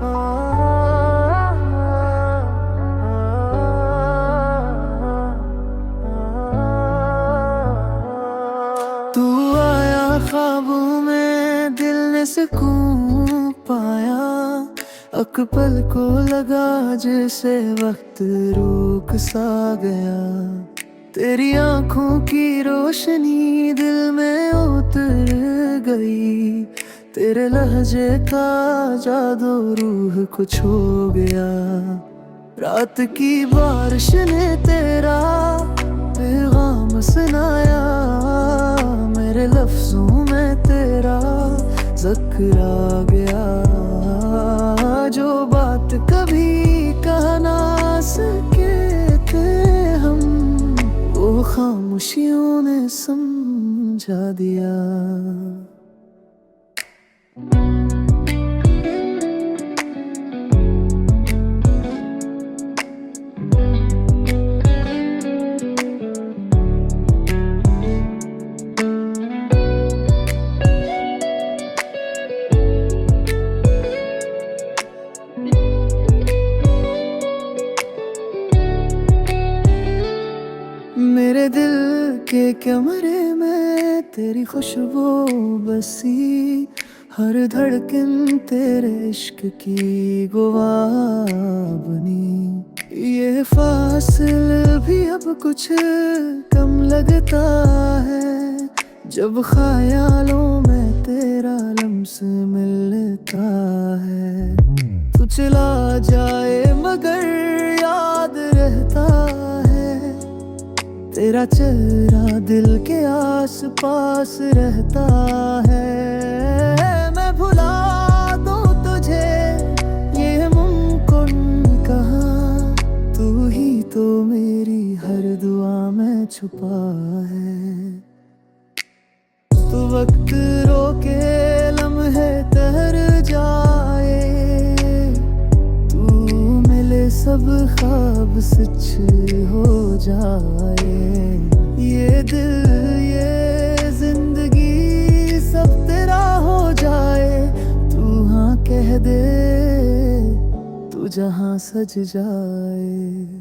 तू आया ख्वाबों में, दिल ने सुकून पाया। अक पल को लगा जैसे वक्त रुक सा गया। तेरी आंखों की रोशनी दिल में उतर गई। तेरे लहजे का जादू रूह को छू गया। रात की बारिश ने तेरा पैगाम सुनाया। मेरे लफ्जों में तेरा जिक्र आ गया। जो बात कभी कह ना सके थे हम, वो खामोशियों ने समझा दिया। मेरे दिल के कमरे में तेरी खुशबू बसी। हर धड़कन तेरे इश्क की गवाह बनी। ये फासिल भी अब कुछ कम लगता है, जब ख्यालों में तेरा लम्स मिलता है। तू चला जाए मगर याद रहता है। तेरा चेहरा दिल के आस पास रहता है। मैं भुला दूं तुझे ये मुमकिन कहाँ, तू ही तो मेरी हर दुआ में छुपा है। तू वक्त रोके लम्हे ठहर जाए। तू मिले सब ख्वाब सच हो जाए। ये दिल ये जिंदगी सब तेरा हो जाए। तू हाँ कह दे, तू जहाँ सज जाए।